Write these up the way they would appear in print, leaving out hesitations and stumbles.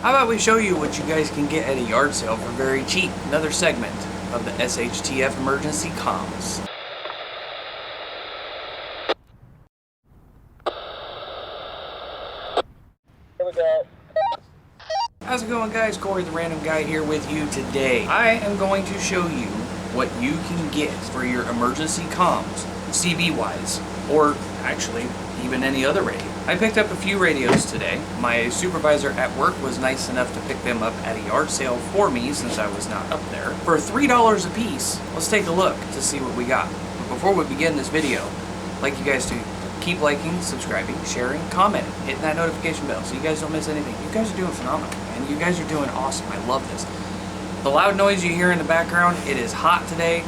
How about we show you what you guys can get at a yard sale for very cheap? Another segment of the SHTF Emergency comms. Here we go. How's it going, guys? Cory the Random Guy here with you today. I am going to show you what you can get for your emergency comms, CB-wise, or actually even any other radio. I picked up a few radios today. My supervisor at work was nice enough to pick them up at a yard sale for me since I was not up there. For $3 a piece, let's take a look to see what we got. But before we begin this video, I'd like you guys to keep liking, subscribing, sharing, commenting, hitting that notification bell so you guys don't miss anything. You guys are doing phenomenal, man. You guys are doing awesome. I love this. The loud noise you hear in the background, it is hot today.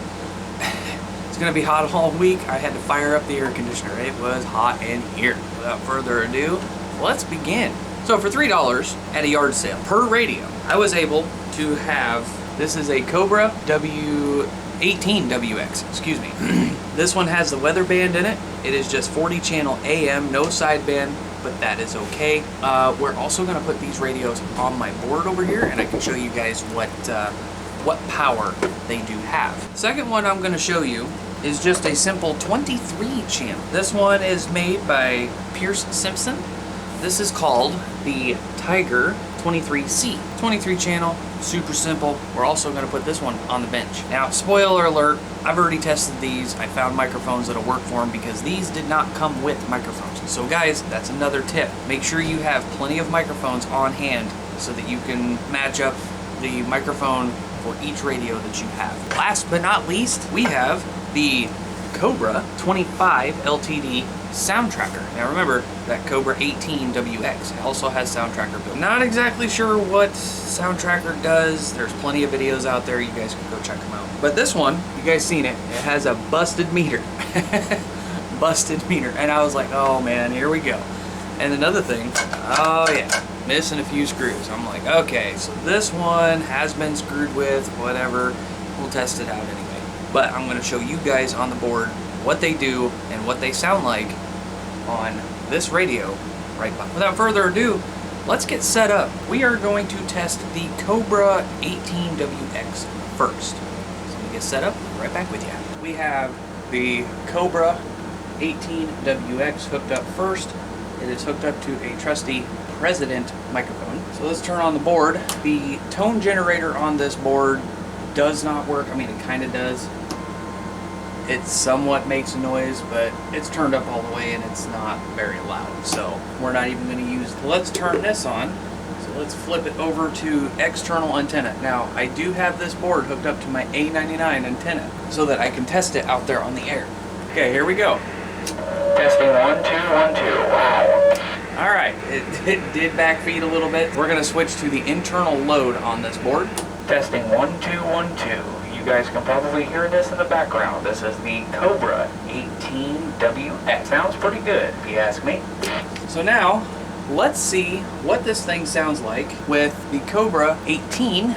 It's going to be hot all week. I had to fire up the air conditioner. It was hot in here. Without further ado, let's begin. So for $3 at a yard sale per radio, I was able to have, this is a Cobra W18WX, excuse me. This one has the weather band in it. It is just 40 channel AM, no sideband, but that is okay. We're also gonna put these radios on my board over here, and I can show you guys what power they do have. Second one I'm gonna show you is just a simple 23 channel. This one is made by Pierce Simpson. This is called the Tiger 23C. 23 channel, super simple. We're also gonna put this one on the bench. Now, spoiler alert, I've already tested these. I found microphones that'll work for them because these did not come with microphones. So guys, that's another tip. Make sure you have plenty of microphones on hand so that you can match up the microphone for each radio that you have. Last but not least, we have the Cobra 25 LTD sound tracker. Now remember, that Cobra 18WX also has sound tracker built. Not exactly sure what sound tracker does. There's plenty of videos out there. You guys can go check them out. But this one, you guys seen it. It has a busted meter. Busted meter. And I was like, oh man, here we go. And another thing, oh yeah, missing a few screws. I'm like, okay, so this one has been screwed with, whatever. We'll test it out anyway. But I'm gonna show you guys on the board what they do and what they sound like on this radio right by. Without further ado, let's get set up. We are going to test the Cobra 18WX first. So let me get set up, right back with you. We have the Cobra 18WX hooked up first. It is hooked up to a trusty President microphone. So let's turn on the board. The tone generator on this board does not work. I mean, it kind of does. It somewhat makes a noise, but it's turned up all the way and it's not very loud. So we're not even going to use it. Let's turn this on. So let's flip it over to external antenna. Now, I do have this board hooked up to my A99 antenna so that I can test it out there on the air. Okay, here we go. Testing 1, 2, 1, 2. Wow. All right, it did backfeed a little bit. We're gonna switch to the internal load on this board. Testing 1, 2, 1, 2. You guys can probably hear this in the background. This is the Cobra 18WX. Sounds pretty good, if you ask me. So now, let's see what this thing sounds like with the Cobra 18,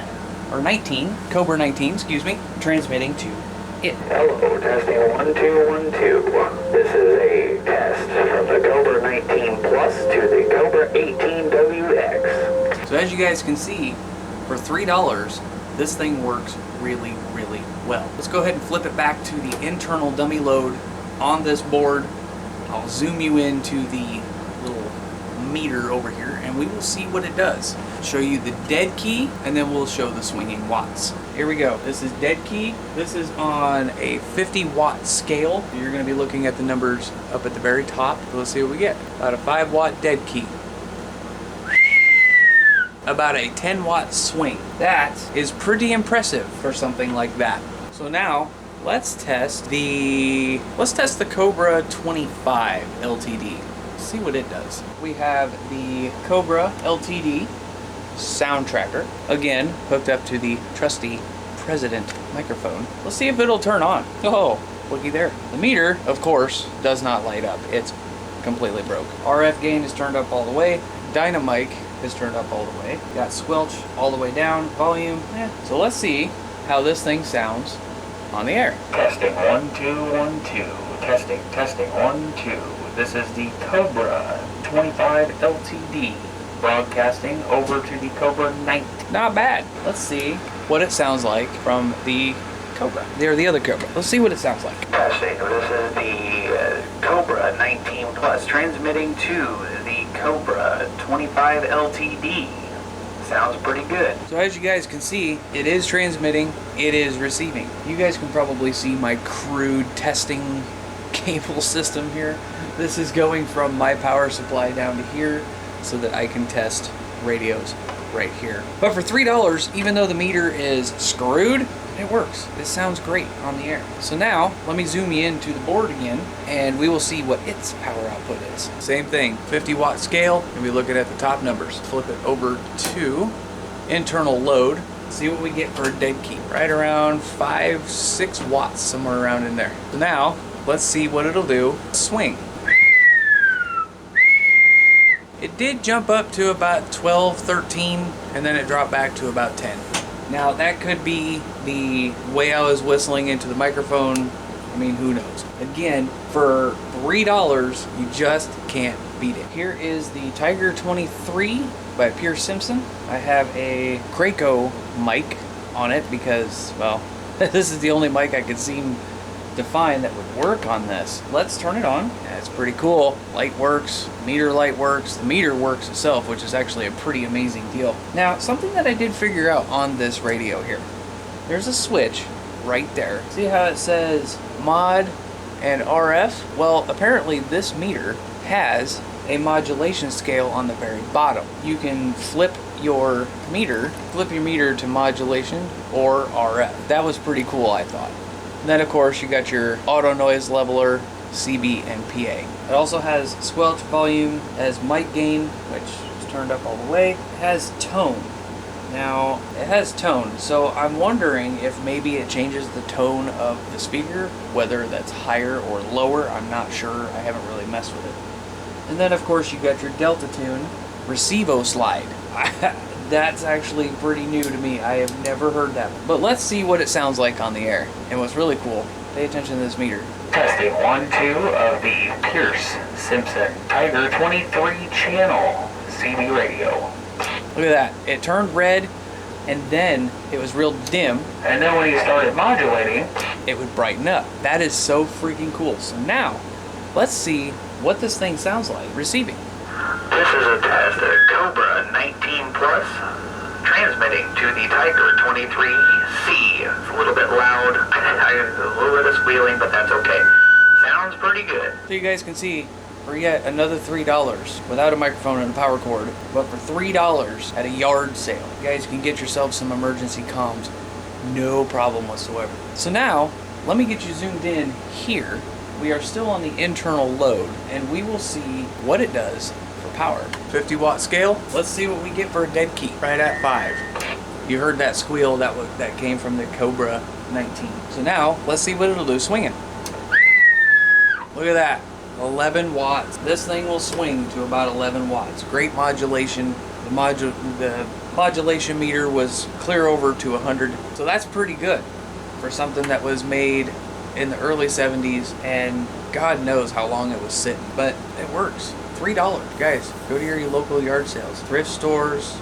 or 19, Cobra 19, excuse me, transmitting to it. Hello, testing 1, 2, 1, 2. This is a test from the Cobra 19 Plus to the Cobra 18WX. So as you guys can see, for $3, this thing works really, really well. Let's go ahead and flip it back to the internal dummy load on this board. I'll zoom you into the little meter over here and we will see what it does. Show you the dead key and then we'll show the swinging watts. Here we go. This is dead key. This is on a 50 watt scale. You're going to be looking at the numbers up at the very top. Let's see what we get. About a 5 watt dead key. About a 10 watt swing. That is pretty impressive for something like that. So now let's test the Cobra 25 LTD. See what it does. We have the Cobra LTD sound tracker, again hooked up to the trusty President microphone. Let's see if it'll turn on. Oh, looky there. The meter, of course, does not light up. It's completely broke. RF gain is turned up all the way. Dynamic is turned up all the way. Got squelch all the way down. Volume, So let's see how this thing sounds on the air. Testing 1, 2, 1, 2. Testing 1, 2. This is the Cobra 25 LTD broadcasting over to the Cobra 19. Not bad. Let's see what it sounds like from the Cobra. They're the other Cobra. Let's see what it sounds like. Testing. This is the Cobra 19 Plus transmitting to the Cobra 25 LTD. Sounds pretty good. So as you guys can see, it is transmitting, it is receiving. You guys can probably see my crude testing cable system here. This is going from my power supply down to here so that I can test radios right here. But for $3, even though the meter is screwed, it works. It sounds great on the air. So now, let me zoom you into the board again, and we will see what its power output is. Same thing, 50-watt scale, and we looking at the top numbers. Flip it over to internal load. See what we get for a dead key. Right around 5-6 watts, somewhere around in there. So now, let's see what it'll do. Swing. It did jump up to about 12, 13, and then it dropped back to about 10. Now that could be the way I was whistling into the microphone. I mean, who knows? Again, for $3, you just can't beat it. Here is the Tiger 23 by Pierce Simpson. I have a Graco mic on it because, well, this is the only mic I could seem to find that would work on this. Let's turn it on. Yeah, it's pretty cool. Light works, meter light works, the meter works itself, which is actually a pretty amazing deal. Now, something that I did figure out on this radio here. There's a switch right there. See how it says mod and RF? Well, apparently this meter has a modulation scale on the very bottom. You can flip your meter to modulation or RF. That was pretty cool, I thought. And then of course you got your auto noise leveler, CB and PA. It also has squelch volume, as mic gain, which is turned up all the way. It has tone. Now, it has tone, so I'm wondering if maybe it changes the tone of the speaker, whether that's higher or lower. I'm not sure. I haven't really messed with it. And then of course you got your Delta Tune Receivo slide. That's actually pretty new to me. I have never heard that. But let's see what it sounds like on the air. And what's really cool, pay attention to this meter. Testing 1, 2 of the Pierce Simpson Tiger 23 channel CB radio. Look at that. It turned red, and then it was real dim. And then when you started modulating, it would brighten up. That is so freaking cool. So now, let's see what this thing sounds like receiving. This is a test of Cobra 19 Plus, transmitting to the Tiger 23C. It's a little bit loud, a little bit of squealing, but that's okay. Sounds pretty good. So you guys can see, for yet another $3, without a microphone and a power cord, but for $3 at a yard sale, you guys can get yourself some emergency comms, no problem whatsoever. So now, let me get you zoomed in here. We are still on the internal load, and we will see what it does for power. 50-watt scale. Let's see what we get for a dead key. Right at 5. You heard that squeal that came from the Cobra 19. So now, let's see what it'll do swinging. Look at that. 11 watts. This thing will swing to about 11 watts. Great modulation. The modulation meter was clear over to 100. So that's pretty good for something that was made in the early 70s, and God knows how long it was sitting, but it works. $3. Guys, go to your local yard sales, thrift stores,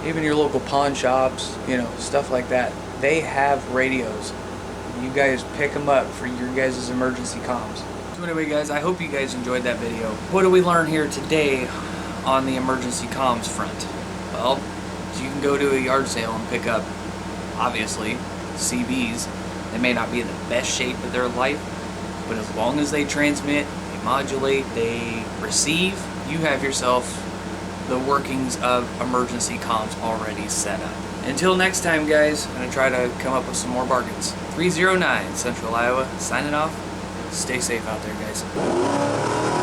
even your local pawn shops, you know, stuff like that. They have radios. You guys pick them up for your guys' emergency comms. So anyway, guys, I hope you guys enjoyed that video. What did we learn here today on the emergency comms front? Well, you can go to a yard sale and pick up, obviously, CBs. They may not be in the best shape of their life, but as long as they transmit, they modulate, they receive, you have yourself the workings of emergency comms already set up. Until next time, guys, I'm going to try to come up with some more bargains. 309 Central Iowa, signing off. Stay safe out there, guys.